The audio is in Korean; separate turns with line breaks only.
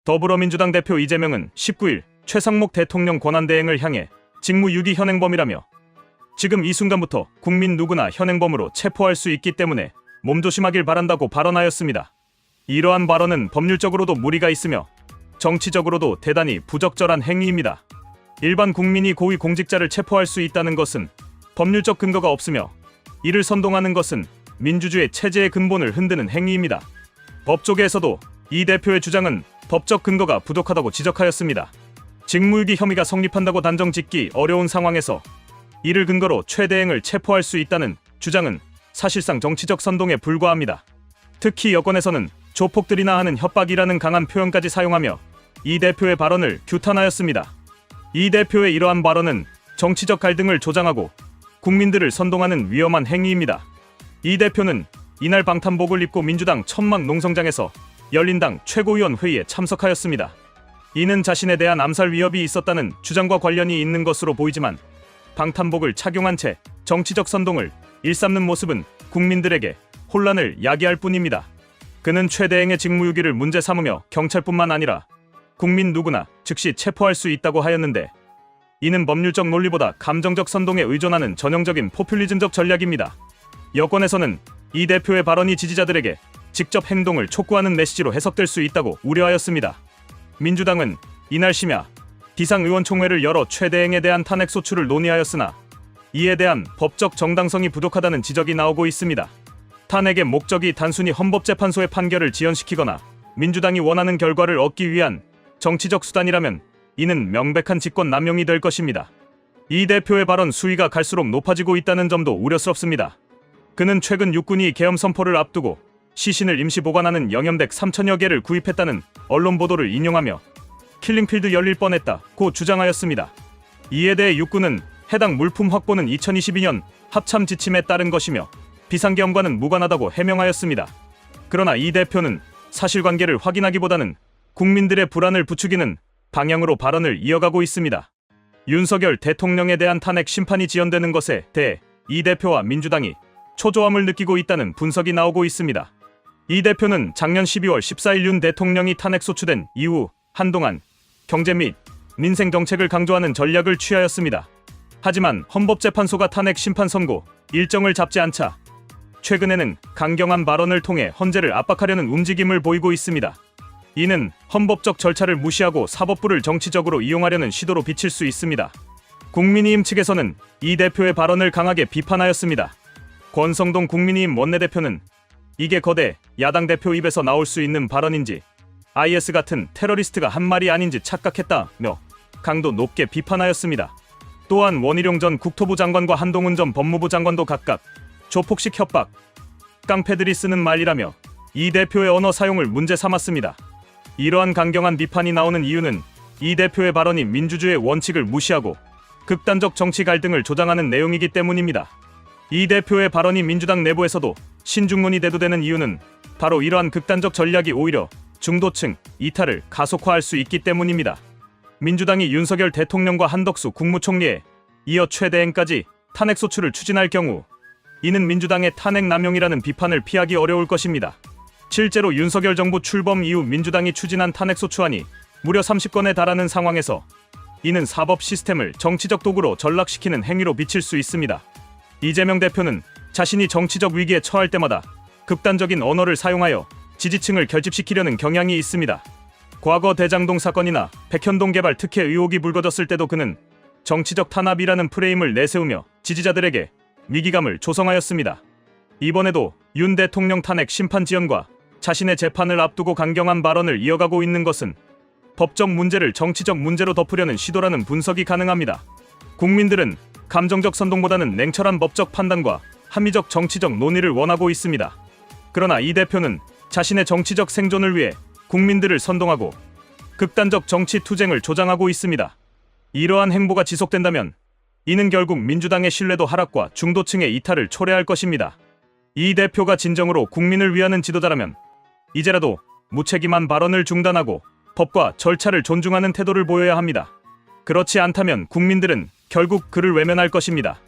더불어민주당 대표 이재명은 19일 최상목 대통령 권한대행을 향해 직무유기 현행범이라며 지금 이 순간부터 국민 누구나 현행범으로 체포할 수 있기 때문에 몸조심하길 바란다고 발언하였습니다. 이러한 발언은 법률적으로도 무리가 있으며 정치적으로도 대단히 부적절한 행위입니다. 일반 국민이 고위 공직자를 체포할 수 있다는 것은 법률적 근거가 없으며 이를 선동하는 것은 민주주의 체제의 근본을 흔드는 행위입니다. 법조계에서도 이 대표의 주장은 법적 근거가 부족하다고 지적하였습니다. 직무유기 혐의가 성립한다고 단정 짓기 어려운 상황에서 이를 근거로 최대행을 체포할 수 있다는 주장은 사실상 정치적 선동에 불과합니다. 특히 여권에서는 조폭들이나 하는 협박이라는 강한 표현까지 사용하며 이 대표의 발언을 규탄하였습니다. 이 대표의 이러한 발언은 정치적 갈등을 조장하고 국민들을 선동하는 위험한 행위입니다. 이 대표는 이날 방탄복을 입고 민주당 천막 농성장에서 열린당 최고위원 회의에 참석하였습니다. 이는 자신에 대한 암살 위협이 있었다는 주장과 관련이 있는 것으로 보이지만 방탄복을 착용한 채 정치적 선동을 일삼는 모습은 국민들에게 혼란을 야기할 뿐입니다. 그는 최대행의 직무유기를 문제 삼으며 경찰뿐만 아니라 국민 누구나 즉시 체포할 수 있다고 하였는데 이는 법률적 논리보다 감정적 선동에 의존하는 전형적인 포퓰리즘적 전략입니다. 여권에서는 이 대표의 발언이 지지자들에게 직접 행동을 촉구하는 메시지로 해석될 수 있다고 우려하였습니다. 민주당은 이날 심야 비상의원총회를 열어 최대행에 대한 탄핵소추를 논의하였으나 이에 대한 법적 정당성이 부족하다는 지적이 나오고 있습니다. 탄핵의 목적이 단순히 헌법재판소의 판결을 지연시키거나 민주당이 원하는 결과를 얻기 위한 정치적 수단이라면 이는 명백한 직권 남용이 될 것입니다. 이 대표의 발언 수위가 갈수록 높아지고 있다는 점도 우려스럽습니다. 그는 최근 육군이 계엄 선포를 앞두고 시신을 임시 보관하는 영염덱 3천여 개를 구입했다는 언론 보도를 인용하며 킬링필드 열릴 뻔했다고 주장하였습니다. 이에 대해 육군은 해당 물품 확보는 2022년 합참 지침에 따른 것이며 비상계엄과는 무관하다고 해명하였습니다. 그러나 이 대표는 사실관계를 확인하기보다는 국민들의 불안을 부추기는 방향으로 발언을 이어가고 있습니다. 윤석열 대통령에 대한 탄핵 심판이 지연되는 것에 대해 이 대표와 민주당이 초조함을 느끼고 있다는 분석이 나오고 있습니다. 이 대표는 작년 12월 14일 윤 대통령이 탄핵소추된 이후 한동안 경제 및 민생 정책을 강조하는 전략을 취하였습니다. 하지만 헌법재판소가 탄핵 심판 선고 일정을 잡지 않자 최근에는 강경한 발언을 통해 헌재를 압박하려는 움직임을 보이고 있습니다. 이는 헌법적 절차를 무시하고 사법부를 정치적으로 이용하려는 시도로 비칠 수 있습니다. 국민의힘 측에서는 이 대표의 발언을 강하게 비판하였습니다. 권성동 국민의힘 원내대표는 이게 거대 야당 대표 입에서 나올 수 있는 발언인지 IS 같은 테러리스트가 한 말이 아닌지 착각했다며 강도 높게 비판하였습니다. 또한 원희룡 전 국토부 장관과 한동훈 전 법무부 장관도 각각 조폭식 협박, 깡패들이 쓰는 말이라며 이 대표의 언어 사용을 문제 삼았습니다. 이러한 강경한 비판이 나오는 이유는 이 대표의 발언이 민주주의의 원칙을 무시하고 극단적 정치 갈등을 조장하는 내용이기 때문입니다. 이 대표의 발언이 민주당 내부에서도 신중론이 대두되는 이유는 바로 이러한 극단적 전략이 오히려 중도층 이탈을 가속화할 수 있기 때문입니다. 민주당이 윤석열 대통령과 한덕수 국무총리에 이어 최대행까지 탄핵소추를 추진할 경우 이는 민주당의 탄핵 남용이라는 비판을 피하기 어려울 것입니다. 실제로 윤석열 정부 출범 이후 민주당이 추진한 탄핵소추안이 무려 30건에 달하는 상황에서 이는 사법 시스템을 정치적 도구로 전락시키는 행위로 비칠 수 있습니다. 이재명 대표는 자신이 정치적 위기에 처할 때마다 극단적인 언어를 사용하여 지지층을 결집시키려는 경향이 있습니다. 과거 대장동 사건이나 백현동 개발 특혜 의혹이 불거졌을 때도 그는 정치적 탄압이라는 프레임을 내세우며 지지자들에게 위기감을 조성하였습니다. 이번에도 윤 대통령 탄핵 심판 지연과 자신의 재판을 앞두고 강경한 발언을 이어가고 있는 것은 법적 문제를 정치적 문제로 덮으려는 시도라는 분석이 가능합니다. 국민들은 감정적 선동보다는 냉철한 법적 판단과 합리적 정치적 논의를 원하고 있습니다. 그러나 이 대표는 자신의 정치적 생존을 위해 국민들을 선동하고 극단적 정치 투쟁을 조장하고 있습니다. 이러한 행보가 지속된다면 이는 결국 민주당의 신뢰도 하락과 중도층의 이탈을 초래할 것입니다. 이 대표가 진정으로 국민을 위하는 지도자라면 이제라도 무책임한 발언을 중단하고 법과 절차를 존중하는 태도를 보여야 합니다. 그렇지 않다면 국민들은 결국 그를 외면할 것입니다.